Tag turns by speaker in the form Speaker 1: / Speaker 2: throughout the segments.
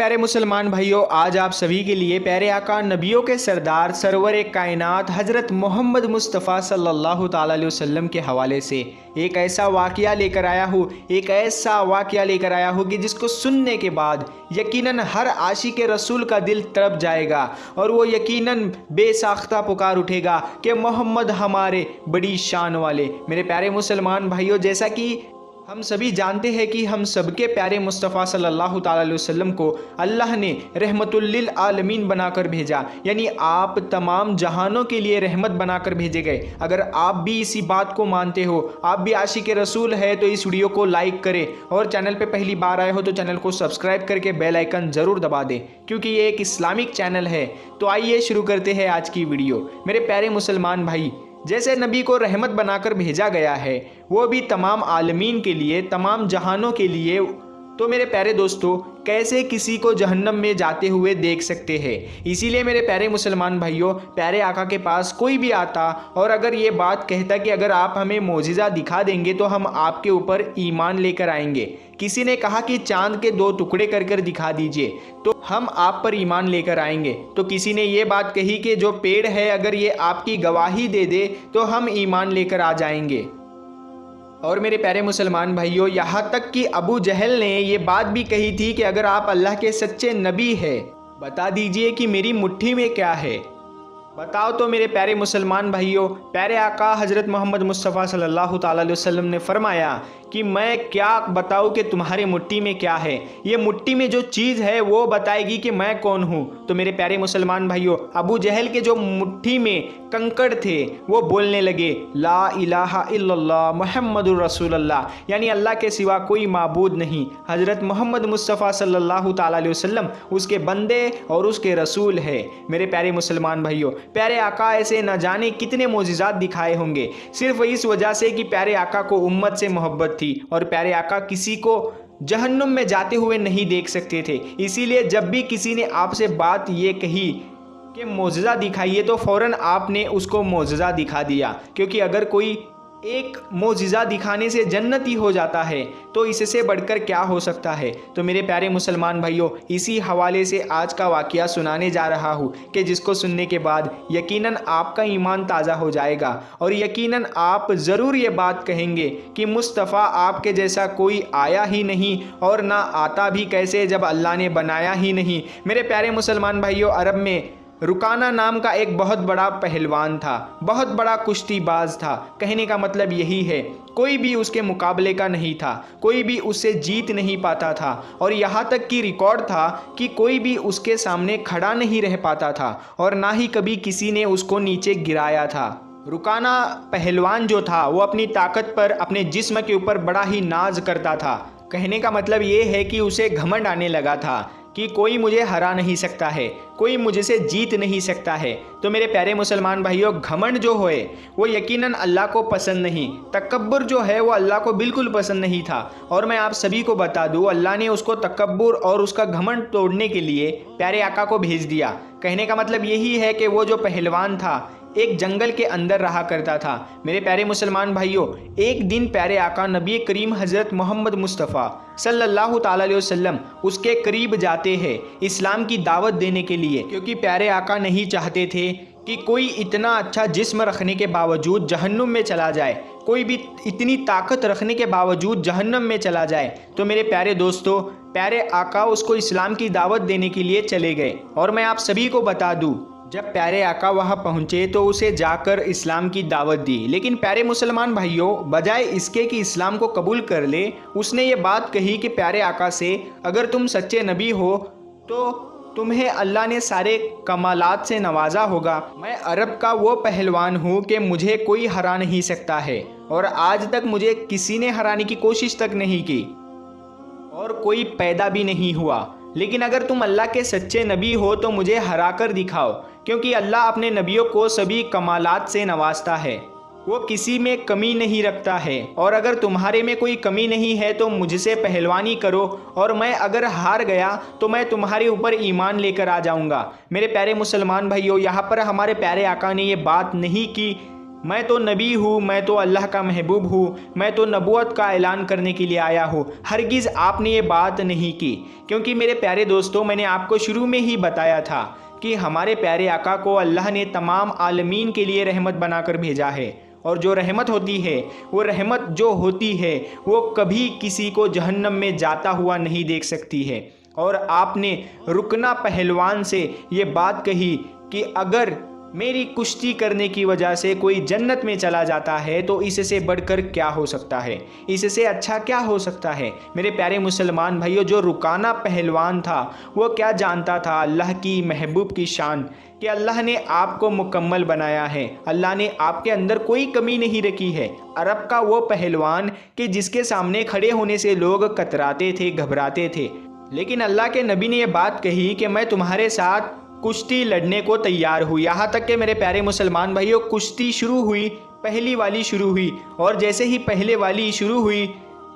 Speaker 1: प्यारे मुसलमान भाइयों, आज आप सभी के लिए प्यारे आका नबियों के सरदार सरवर कायनात हज़रत मोहम्मद मुस्तफ़ा सल्लल्लाहु ताला अलैहि वसल्लम के हवाले से एक ऐसा वाक़या लेकर आया हूँ कि जिसको सुनने के बाद यकीनन हर आशिक रसूल का दिल तड़प जाएगा और वो यकीनन बेसाख्ता पुकार उठेगा कि मोहम्मद हमारे बड़ी शान वाले। मेरे प्यारे मुसलमान भाइयों, जैसा कि हम सभी जानते हैं कि हम सबके प्यारे मुस्तफ़ा सल्लल्लाहु ताला अलैहि वसल्लम को अल्लाह ने रहमतुल लिल आलमीन बनाकर भेजा, यानी आप तमाम जहानों के लिए रहमत बनाकर भेजे गए। अगर आप भी इसी बात को मानते हो, आप भी आशिक रसूल है, तो इस वीडियो को लाइक करें और चैनल पे पहली बार आए हो तो चैनल को सब्सक्राइब करके बेल आइकन ज़रूर दबा दें, क्योंकि ये एक इस्लामिक चैनल है। तो आइए शुरू करते हैं आज की वीडियो। मेरे प्यारे मुसलमान भाई, जैसे नबी को रहमत बनाकर भेजा गया है, वो भी तमाम आलमीन के लिए, तमाम जहानों के लिए, तो मेरे प्यारे दोस्तों कैसे किसी को जहन्नम में जाते हुए देख सकते हैं। इसीलिए मेरे प्यारे मुसलमान भाइयों, प्यारे आका के पास कोई भी आता और अगर ये बात कहता कि अगर आप हमें मोजिज़ा दिखा देंगे तो हम आपके ऊपर ईमान लेकर आएंगे, किसी ने कहा कि चांद के 2 टुकड़े कर कर दिखा दीजिए तो हम आप पर ईमान लेकर आएंगे, तो किसी ने ये बात कही कि जो पेड़ है अगर ये आपकी गवाही दे दे तो हम ईमान लेकर आ जाएंगे। और मेरे प्यारे मुसलमान भाइयों, यहाँ तक कि अबू जहल ने ये बात भी कही थी कि अगर आप अल्लाह के सच्चे नबी हैं, बता दीजिए कि मेरी मुट्ठी में क्या है। बताओ तो मेरे प्यारे मुसलमान भाइयों, प्यारे आका हज़रत मोहम्मद मुस्तफ़ा सल्लल्लाहु ताला अलैहि वसल्लम ने फरमाया कि मैं क्या बताऊँ कि तुम्हारी मुट्ठी में क्या है, ये मुट्ठी में जो चीज़ है वो बताएगी कि मैं कौन हूँ। तो मेरे प्यारे मुसलमान भाइयों, अबू जहल के जो मुट्ठी में कंकड़ थे वो बोलने लगे ला इलाहा इल्लल्लाह मुहम्मदुर रसूलुल्लाह, यानी अल्लाह के सिवा कोई माबूद नहीं, हज़रत मोहम्मद मुस्तफ़ा सल्लल्लाहु ताला अलैहि वसल्लम उसके बंदे और उसके रसूल है। मेरे प्यारे मुसलमान भाइयों, प्यारे आका ऐसे न जाने कितने मोजिज़ात दिखाए होंगे, सिर्फ इस वजह से कि प्यारे आका को उम्मत से मोहब्बत थी और प्यारे आका किसी को जहन्नुम में जाते हुए नहीं देख सकते थे। इसीलिए जब भी किसी ने आपसे बात ये कही कि मोजिज़ा दिखाइए तो फ़ौरन आपने उसको मोजिज़ा दिखा दिया, क्योंकि अगर कोई एक मोजिज़ा दिखाने से जन्नती हो जाता है तो इससे बढ़कर क्या हो सकता है। तो मेरे प्यारे मुसलमान भाइयों, इसी हवाले से आज का वाक़या सुनाने जा रहा हूँ कि जिसको सुनने के बाद यकीनन आपका ईमान ताज़ा हो जाएगा और यकीनन आप ज़रूर ये बात कहेंगे कि मुस्तफ़ा आपके जैसा कोई आया ही नहीं और ना आता भी कैसे जब अल्लाह ने बनाया ही नहीं। मेरे प्यारे मुसलमान भाइयों, अरब में रुकाना नाम का एक बहुत बड़ा पहलवान था, बहुत बड़ा कुश्तीबाज था। कहने का मतलब यही है, कोई भी उसके मुकाबले का नहीं था, कोई भी उससे जीत नहीं पाता था और यहाँ तक कि रिकॉर्ड था कि कोई भी उसके सामने खड़ा नहीं रह पाता था और ना ही कभी किसी ने उसको नीचे गिराया था। रुकाना पहलवान जो था वो अपनी ताकत पर, अपने जिस्म के ऊपर बड़ा ही नाज करता था। कहने का मतलब ये है कि उसे घमंड आने लगा था कि कोई मुझे हरा नहीं सकता है, कोई मुझसे जीत नहीं सकता है। तो मेरे प्यारे मुसलमान भाइयों, घमंड जो है वो यकीनन अल्लाह को पसंद नहीं, तकब्बुर जो है वो अल्लाह को बिल्कुल पसंद नहीं था। और मैं आप सभी को बता दूँ, अल्लाह ने उसको तकब्बुर और उसका घमंड तोड़ने के लिए प्यारे आका को भेज दिया। कहने का मतलब यही है कि वो जो पहलवान था एक जंगल के अंदर रहा करता था। मेरे प्यारे मुसलमान भाइयों, एक दिन प्यारे आका नबी करीम हज़रत मोहम्मद मुस्तफ़ा सल्लल्लाहु ताला अलैहि वसल्लम उसके करीब जाते हैं इस्लाम की दावत देने के लिए, क्योंकि प्यारे आका नहीं चाहते थे कि कोई इतना अच्छा जिस्म रखने के बावजूद जहन्नुम में चला जाए, कोई भी इतनी ताकत रखने के बावजूद जहन्नम में चला जाए। तो मेरे प्यारे दोस्तों, प्यारे आका उसको इस्लाम की दावत देने के लिए चले गए। और मैं आप सभी को बता दूँ, जब प्यारे आका वहाँ पहुँचे तो उसे जाकर इस्लाम की दावत दी, लेकिन प्यारे मुसलमान भाइयों, बजाय इसके कि इस्लाम को कबूल कर ले, उसने ये बात कही कि प्यारे आका से अगर तुम सच्चे नबी हो तो तुम्हें अल्लाह ने सारे कमालात से नवाजा होगा। मैं अरब का वो पहलवान हूँ कि मुझे कोई हरा नहीं सकता है और आज तक मुझे किसी ने हराने की कोशिश तक नहीं की और कोई पैदा भी नहीं हुआ। लेकिन अगर तुम अल्लाह के सच्चे नबी हो तो मुझे हरा कर दिखाओ, क्योंकि अल्लाह अपने नबियों को सभी कमालात से नवाजता है, वो किसी में कमी नहीं रखता है। और अगर तुम्हारे में कोई कमी नहीं है तो मुझसे पहलवानी करो और मैं अगर हार गया तो मैं तुम्हारे ऊपर ईमान लेकर आ जाऊंगा। मेरे प्यारे मुसलमान भाइयों, यहाँ पर हमारे प्यारे आका ने ये बात नहीं की मैं तो नबी हूँ, मैं तो अल्लाह का महबूब हूँ, मैं तो नबूवत का ऐलान करने के लिए आया हूँ। हरगिज़ आपने ये बात नहीं की, क्योंकि मेरे प्यारे दोस्तों, मैंने आपको शुरू में ही बताया था कि हमारे प्यारे आका को अल्लाह ने तमाम आलमीन के लिए रहमत बनाकर भेजा है। और जो रहमत होती है, वो रहमत जो होती है वो कभी किसी को जहन्नम में जाता हुआ नहीं देख सकती है। और आपने रुकना पहलवान से ये बात कही कि अगर मेरी कुश्ती करने की वजह से कोई जन्नत में चला जाता है तो इससे बढ़कर क्या हो सकता है, इससे अच्छा क्या हो सकता है। मेरे प्यारे मुसलमान भाइयों, जो रुकाना पहलवान था वो क्या जानता था अल्लाह की महबूब की शान, कि अल्लाह ने आपको मुकम्मल बनाया है, अल्लाह ने आपके अंदर कोई कमी नहीं रखी है। अरब का वो पहलवान कि जिसके सामने खड़े होने से लोग कतराते थे, घबराते थे, लेकिन अल्लाह के नबी ने ये बात कही कि मैं तुम्हारे साथ कुश्ती लड़ने को तैयार हूँ। यहाँ तक कि मेरे प्यारे मुसलमान भाइयों, कुश्ती शुरू हुई, पहली वाली शुरू हुई, और जैसे ही पहले वाली शुरू हुई,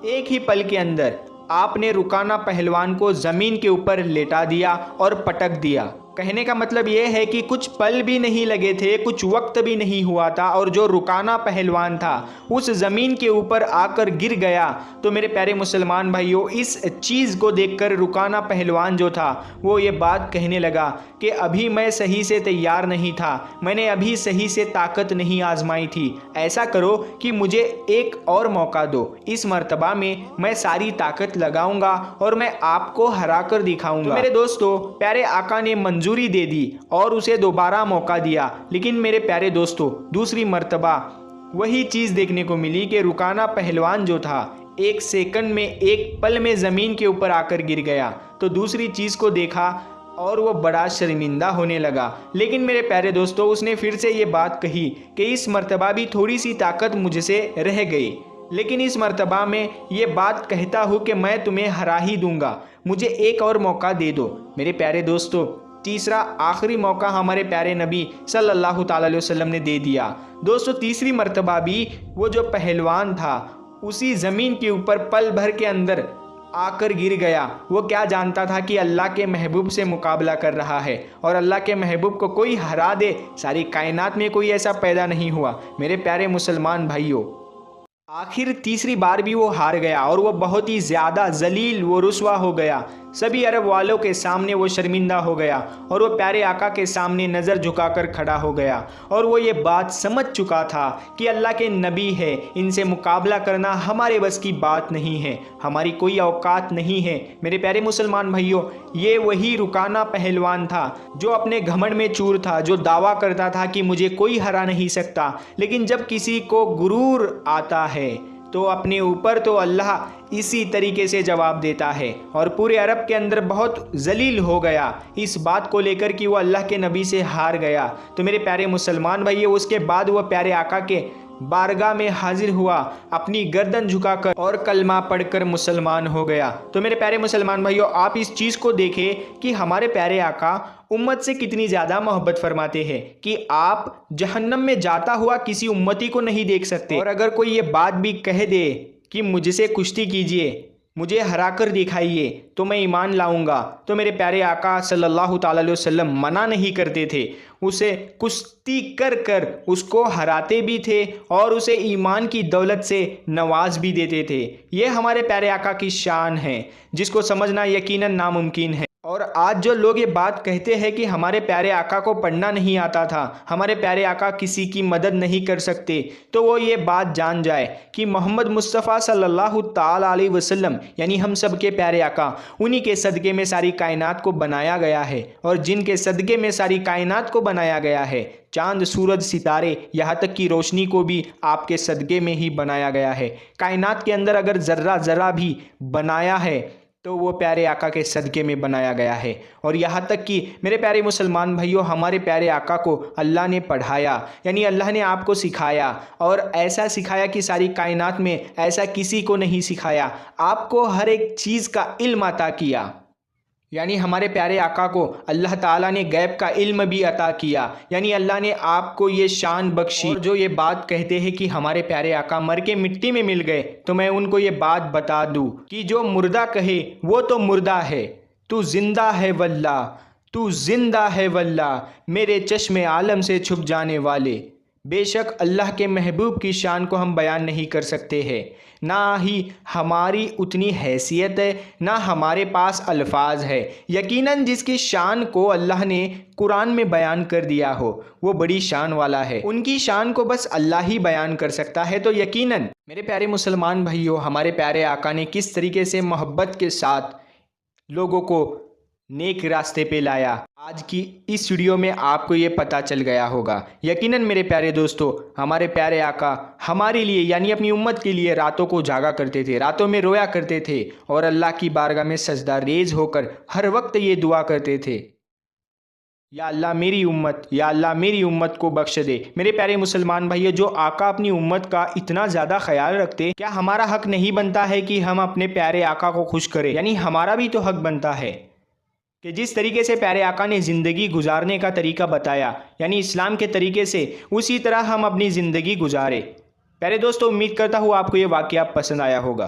Speaker 1: एक ही पल के अंदर आपने रुकाना पहलवान को ज़मीन के ऊपर लेटा दिया और पटक दिया। कहने का मतलब ये है कि कुछ पल भी नहीं लगे थे, कुछ वक्त भी नहीं हुआ था, और जो रुकाना पहलवान था उस ज़मीन के ऊपर आकर गिर गया। तो मेरे प्यारे मुसलमान भाइयों, इस चीज़ को देखकर रुकाना पहलवान जो था वो ये बात कहने लगा कि अभी मैं सही से तैयार नहीं था, मैंने अभी सही से ताकत नहीं आजमाई थी। ऐसा करो कि मुझे एक और मौका दो, इस मर्तबा में मैं सारी ताकत लगाऊंगा और मैं आपको हरा कर दिखाऊंगा। तो मेरे दोस्तों, प्यारे आका ने मंजूरी दे दी और उसे दोबारा मौका दिया। लेकिन मेरे प्यारे दोस्तों, दूसरी मर्तबा वही चीज़ देखने को मिली कि रुकाना पहलवान जो था एक सेकंड में, एक पल में ज़मीन के ऊपर आकर गिर गया। तो दूसरी चीज़ को देखा और वो बड़ा शर्मिंदा होने लगा। लेकिन मेरे प्यारे दोस्तों, उसने फिर से ये बात कही कि इस मर्तबा भी थोड़ी सी ताकत मुझसे रह गई, लेकिन इस मर्तबा में ये बात कहता हूँ कि मैं तुम्हें हरा ही दूंगा, मुझे एक और मौका दे दो। मेरे प्यारे दोस्तों, तीसरा आखिरी मौका हमारे प्यारे नबी सल्लल्लाहु ताला अलैहि वसल्लम ने दे दिया। दोस्तों, तीसरी मर्तबा भी वो जो पहलवान था उसी ज़मीन के ऊपर पल भर के अंदर आकर गिर गया। वो क्या जानता था कि अल्लाह के महबूब से मुकाबला कर रहा है, और अल्लाह के महबूब को कोई हरा दे, सारी कायनात में कोई ऐसा पैदा नहीं हुआ। मेरे प्यारे मुसलमान भाइयों, आखिर तीसरी बार भी वो हार गया और वो बहुत ही ज़्यादा जलील, वो रुस्वा हो गया। सभी अरब वालों के सामने वो शर्मिंदा हो गया और वो प्यारे आका के सामने नज़र झुकाकर खड़ा हो गया। और वो ये बात समझ चुका था कि अल्लाह के नबी है, इनसे मुकाबला करना हमारे बस की बात नहीं है, हमारी कोई औकात नहीं है। मेरे प्यारे मुसलमान भाइयों, ये वही रुकाना पहलवान था जो अपने घमंड में चूर था, जो दावा करता था कि मुझे कोई हरा नहीं सकता। लेकिन जब किसी को गुरूर आता है तो अपने ऊपर तो अल्लाह इसी तरीके से जवाब देता है। और पूरे अरब के अंदर बहुत जलील हो गया इस बात को लेकर कि वो अल्लाह के नबी से हार गया। तो मेरे प्यारे मुसलमान भाइयों, उसके बाद वह प्यारे आका के बारगाह में हाजिर हुआ, अपनी गर्दन झुकाकर और कलमा पढ़कर मुसलमान हो गया। तो मेरे प्यारे मुसलमान भाइयों, आप इस चीज़ को देखें कि हमारे प्यारे आका उम्मत से कितनी ज़्यादा मोहब्बत फरमाते हैं कि आप जहन्नम में जाता हुआ किसी उम्मती को नहीं देख सकते। और अगर कोई ये बात भी कह दे कि मुझसे कुश्ती कीजिए, मुझे हरा कर दिखाइए, तो मैं ईमान लाऊंगा, तो मेरे प्यारे आका सल्लल्लाहु ताला अलैहि वसल्लम मना नहीं करते थे, उसे कुश्ती कर कर उसको हराते भी थे और उसे ईमान की दौलत से नवाज भी देते थे। ये हमारे प्यारे आका की शान है जिसको समझना यकीनन नामुमकिन है। और आज जो लोग ये बात कहते हैं कि हमारे प्यारे आका को पढ़ना नहीं आता था, हमारे प्यारे आका किसी की मदद नहीं कर सकते, तो वो ये बात जान जाए कि मोहम्मद मुस्तफ़ा सल्लल्लाहु ताला अलैहि वसल्लम यानी हम सब के प्यारे आका, उन्हीं के सदक़े में सारी कायनात को बनाया गया है। और जिनके सदक़े में सारी कायनात को बनाया गया है, चांद, सूरज, सितारे, यहाँ तक कि रोशनी को भी आपके सदक़े में ही बनाया गया है। कायनात के अंदर अगर ज़र्रा ज़रा भी बनाया है तो वो प्यारे आका के सदक़े में बनाया गया है। और यहाँ तक कि मेरे प्यारे मुसलमान भाइयों, हमारे प्यारे आका को अल्लाह ने पढ़ाया, यानी अल्लाह ने आपको सिखाया, और ऐसा सिखाया कि सारी कायनात में ऐसा किसी को नहीं सिखाया। आपको हर एक चीज़ का इल्म अता किया, यानी हमारे प्यारे आका को अल्लाह ताला ने गैब का इल्म भी अता किया, यानी अल्लाह ने आपको ये शान बख्शी। और जो ये बात कहते हैं कि हमारे प्यारे आका मर के मिट्टी में मिल गए, तो मैं उनको ये बात बता दूं कि जो मुर्दा कहे वो तो मुर्दा है, तू जिंदा है वल्लाह, तू जिंदा है वल्लाह, मेरे चश्मे आलम से छुप जाने वाले, बेशक अल्लाह के महबूब की शान को हम बयान नहीं कर सकते हैं, ना ही हमारी उतनी हैसियत है, ना हमारे पास अल्फाज है। यकीनन जिसकी शान को अल्लाह ने कुरान में बयान कर दिया हो वो बड़ी शान वाला है, उनकी शान को बस अल्लाह ही बयान कर सकता है। तो यकीनन मेरे प्यारे मुसलमान भाइयों, हमारे प्यारे आका ने किस तरीके से मोहब्बत के साथ लोगों को नेक रास्ते पे लाया, आज की इस वीडियो में आपको ये पता चल गया होगा। यकीनन मेरे प्यारे दोस्तों, हमारे प्यारे आका हमारे लिए यानी अपनी उम्मत के लिए रातों को जागा करते थे, रातों में रोया करते थे और अल्लाह की बारगाह में सजदा रेज होकर हर वक्त ये दुआ करते थे, या अल्लाह मेरी उम्मत, या अल्लाह मेरी उम्मत को बख्श दे। मेरे प्यारे मुसलमान भाइयों, जो आका अपनी उम्मत का इतना ज़्यादा ख्याल रखते, क्या हमारा हक नहीं बनता है कि हम अपने प्यारे आका को खुश करें? यानी हमारा भी तो हक बनता है कि जिस तरीके से प्यारे आका ने ज़िंदगी गुजारने का तरीका बताया, यानी इस्लाम के तरीके से, उसी तरह हम अपनी ज़िंदगी गुजारें। प्यारे दोस्तों, उम्मीद करता हूँ आपको ये वाक़या पसंद आया होगा।